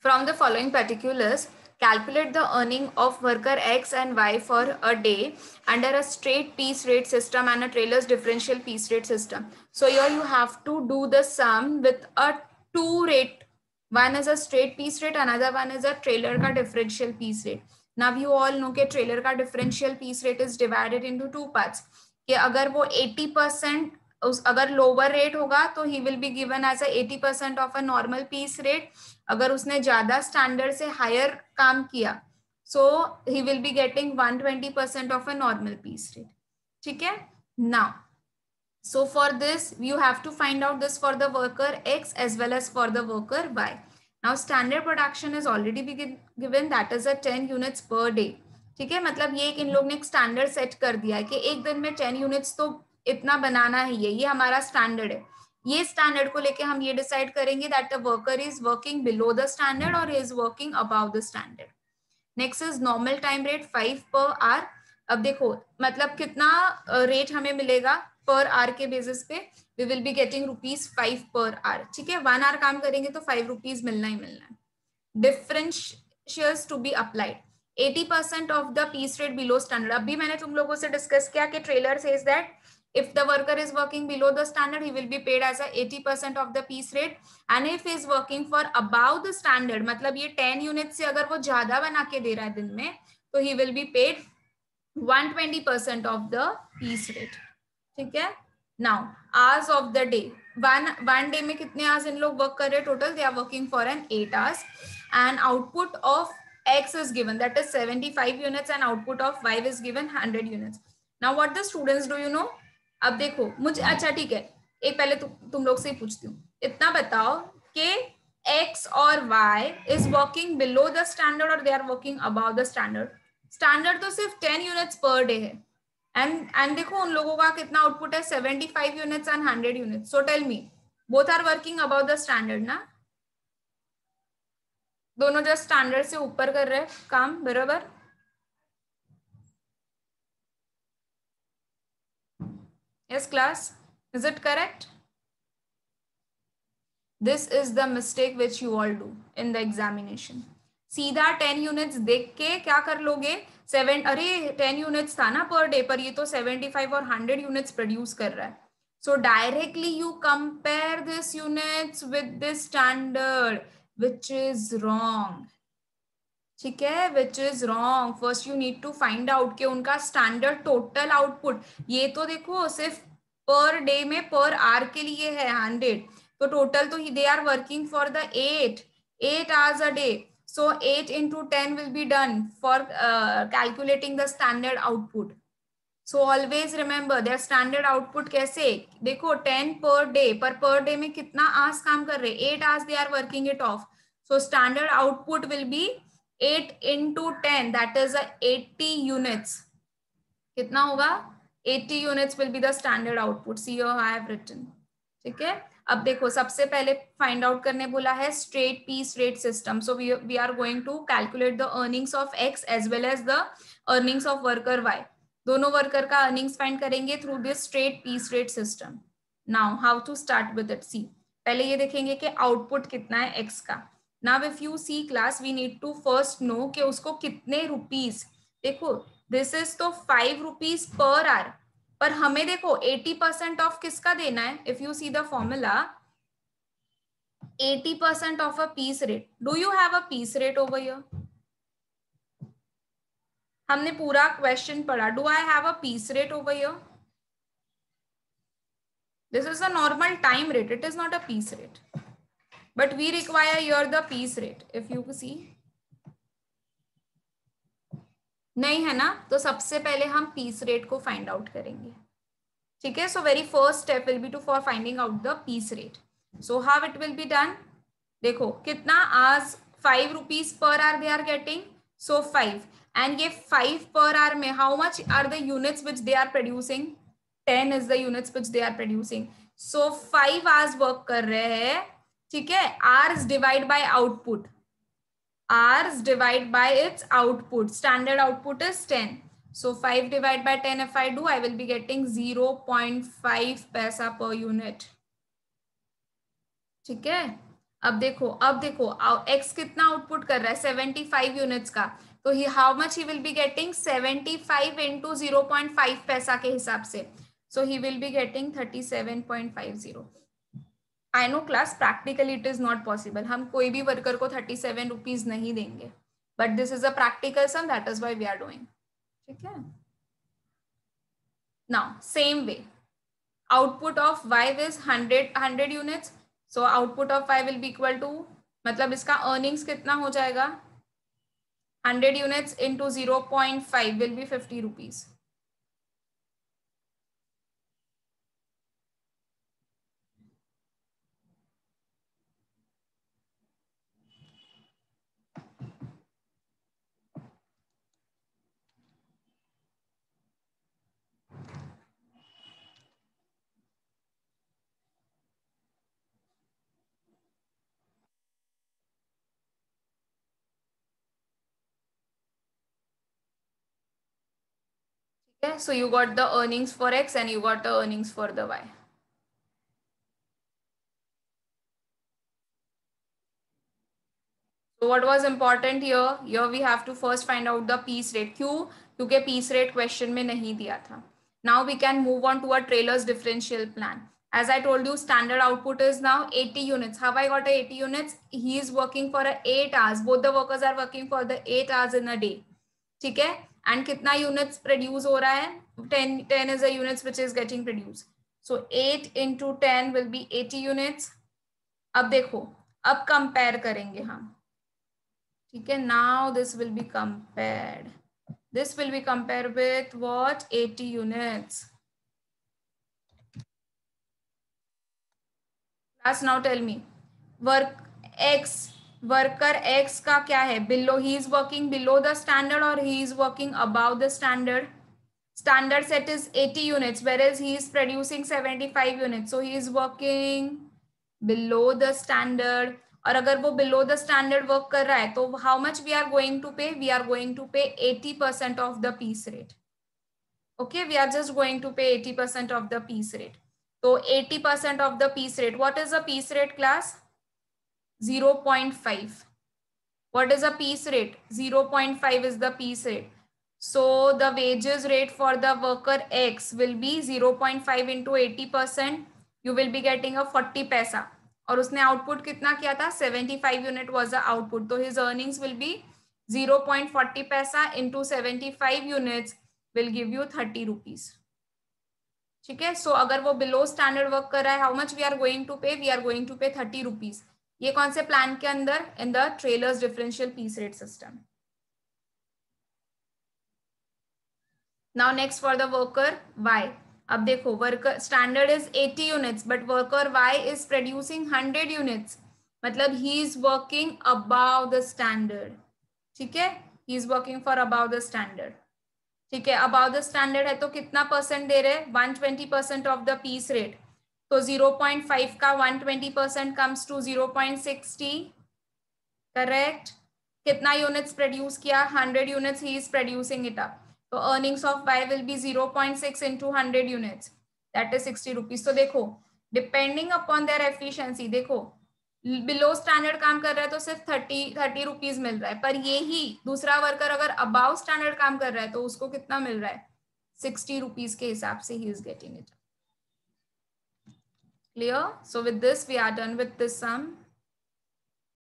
From the following particulars, calculate the earning of worker X and Y for a day under a straight piece rate system and a trailer's differential piece rate system. So here you have to do the sum with a two rate. One is a straight piece rate, another one is a trailer ka differential piece rate. Now you all know कि trailer का differential piece rate is divided into two parts. कि अगर वो 80% अगर lower rate होगा तो he will be given as a 80% of a normal piece rate. अगर उसने ज्यादा स्टैंडर्ड से हायर काम किया so he will be getting 120% of a normal piece rate. ठीक है. Now so for this you have to find out this for the worker X as well as for the worker Y. Now standard production is already given, that is a 10 units per day. ठीक है. मतलब ये इन लोग ने एक standard set कर दिया है कि एक दिन में 10 यूनिट्स तो इतना बनाना ही है, ये हमारा स्टैंडर्ड है. ये स्टैंडर्ड को लेके हम ये डिसाइड करेंगे that the worker is working below the standard और is working about the standard. Next is normal time rate 5 per our. अब देखो मतलब कितना रेट हमें मिलेगा पर आवर के बेसिस पे. We will be getting ₹5 per our. ठीक है. 1 आवर काम करेंगे तो ₹5 मिलना ही मिलना है. Differentials to be applied 80% of the piece rate below standard. अभी मैंने तुम लोगों से डिस्कस किया कि Taylor says that if the worker is working below the standard he will be paid as a 80% of the piece rate, and if he is working for above the standard मतलब ये 10 unit से अगर वो ज्यादा बना के दे रहा है दिन में तो he will be paid 120% of the piece rate. ठीक है. now hours of the day, one day में कितने hours इन लोग वर्क कर रहे हैं total? they are working for an 8 hours and output of X is given, that is 75 units, and output of Y is given 100 units. now what the students do you know? अब देखो मुझे अच्छा ठीक है एक पहले तुम लोग से ही पूछती हूँ. इतना बताओ कि X और Y is working below the standard और they are working about the standard. Standard तो सिर्फ 10 यूनिट्स पर डे है एंड देखो उन लोगों का कितना आउटपुट है 75 units and 100 units. So tell me both are working about the standard ना? दोनों जस्ट स्टैंडर्ड से ऊपर कर रहे हैं काम. बराबर. Yes class, is it correct? This is the mistake which you all do in the examination. सीधा 10 यूनिट्स देख के क्या कर लोगे 7 अरे 10 यूनिट्स था ना पर डे पर ये तो 75 और 100 यूनिट्स प्रोड्यूस कर रहा है. So directly you compare this units with this standard which is wrong. ठीक है. Which is wrong. First you need to find out कि उनका स्टैंडर्ड टोटल आउटपुट ये तो देखो सिर्फ पर डे में पर आवर के लिए है 100, तो टोटल तो they are working for the 8 hours a day. So 8 into 10 will be done for calculating the standard output. So always remember their standard output कैसे देखो 10 per day में कितना hours काम कर रहे 8 hours they are working it off. So standard output will be 8 into 10, that is 80 units. कितना होगा 80 units will be the standard output. See here I have written. ठीक है. अब देखो सबसे पहले फाइंड आउट करने बोला है straight piece rate system. So we are going to calculate the earnings of X as well as the earnings of worker Y. दोनों वर्कर का अर्निंग्स फाइंड करेंगे through this straight piece rate system. Now how to start with it. See पहले ये देखेंगे कि output कितना है X का. Now if you see class we need to first know कि उसको कितने रुपीज. देखो दिस इज तो ₹5 पर आवर, पर हमें देखो 80% ऑफ किसका देना है. If you see the formula 80% of a piece rate. Do you have a piece rate over here? हमने पूरा क्वेश्चन पढ़ा. Do I have a piece rate over here? This is a normal time rate, it is not a piece rate, but we require here the piece rate. If you see नहीं है ना, तो सबसे पहले हम piece rate को find out करेंगे. ठीक है. So very first step will be to for finding out the piece rate. So how it will be done. देखो कितना आज ₹5 per hour they are getting. So 5 and ये 5 पर आवर में how much are the units which they are producing. 10 is the units which they are producing. So 5 hours work कर रहे हैं. ठीक है. Hours divide by output. hours divide by its output. Standard output is 10. So 5 divided by 10 if I do, I will be getting 0.5 paisa per unit. ठीक है. अब देखो x कितना आउटपुट कर रहा है 75 यूनिट्स का, तो he how much he will be getting 75 into 0.5 पैसा के हिसाब से, so he will be getting 37.50। I know class practically it is not possible, हम कोई भी वर्कर को 37 रुपीज नहीं देंगे, but this is a practical sum, that is why we are doing. ठीक है, now same way output of y is 100 units, so output of y will B equal to, मतलब इसका अर्निंग्स कितना हो जाएगा 100 units into 0.5 will be 50 rupees. Okay, so you got the earnings for x and you got the earnings for the y. So what was important here? Here we have to first find out the piece rate. क्यों? क्योंकि piece rate question में नहीं दिया था. Now we can move on to a Taylor's differential plan. As I told you, standard output is now 80 units. Have I got 80 units? He is working for 8 hours. Both the workers are working for the 8 hours in a day. ठीक है? And कितना units produce हो रहा है? 10 is the units which is getting produced. So 8 into 10 will be 80 units. अब देखो, अब compare करेंगे हम. ठीक है, now this will be compared. This will be compared with what? 80 units. Class, now tell me, worker X का क्या है? Below, he is working below the standard or he is working above the standard? Standard set is 80 units, whereas he is producing 75 units. So he is working below the standard. और अगर वो below the standard work कर रहा है, तो how much we are going to pay? We are going to pay 80% of the piece rate. Okay, we are just going to pay 80% of the piece rate. So 80% of the piece rate. What is the piece rate, class? 0.5. What is the piece rate? 0.5 is the piece rate. So the wages rate for the worker X will be 0.5 into 80%. You will be getting a 40 पैसा. और उसने output कितना किया था? 75 unit was the output. So his earnings will be 0.40 पैसा into 75 units will give you 30 rupees. ठीक है, सो अगर वो बिलो स्टैंडर्ड वर्क कर रहा है, how much we are going to pay? We are going to pay 30 rupees. ये कौन से प्लान के अंदर? In the Taylor's differential piece rate system. Now next for the worker Y. अब देखो, worker standard is 80 units but worker Y is producing 100 units, मतलब he is working above the standard. ठीक है, he is working for above the standard. ठीक है, above the standard है तो कितना परसेंट दे रहे? 120% ऑफ द पीस रेट. तो 0.5 का 120% कम्स टू 0.60. करेक्ट. कितना यूनिट्स प्रोड्यूस किया? 100 units he is producing it up. तो earnings of Y will be 0.6 into 100 units, that is 60 rupees. तो देखो, डिपेंडिंग अपॉन देयर एफिशिएंसी, देखो बिलो स्टैंडर्ड काम कर रहा है तो सिर्फ 30 रुपीज मिल रहा है, पर ये ही दूसरा वर्कर अगर अबाउ स्टैंडर्ड काम कर रहा है तो उसको कितना मिल रहा है? 60 रुपीज के हिसाब से he is getting it. Clear? So with this we are done with this sum.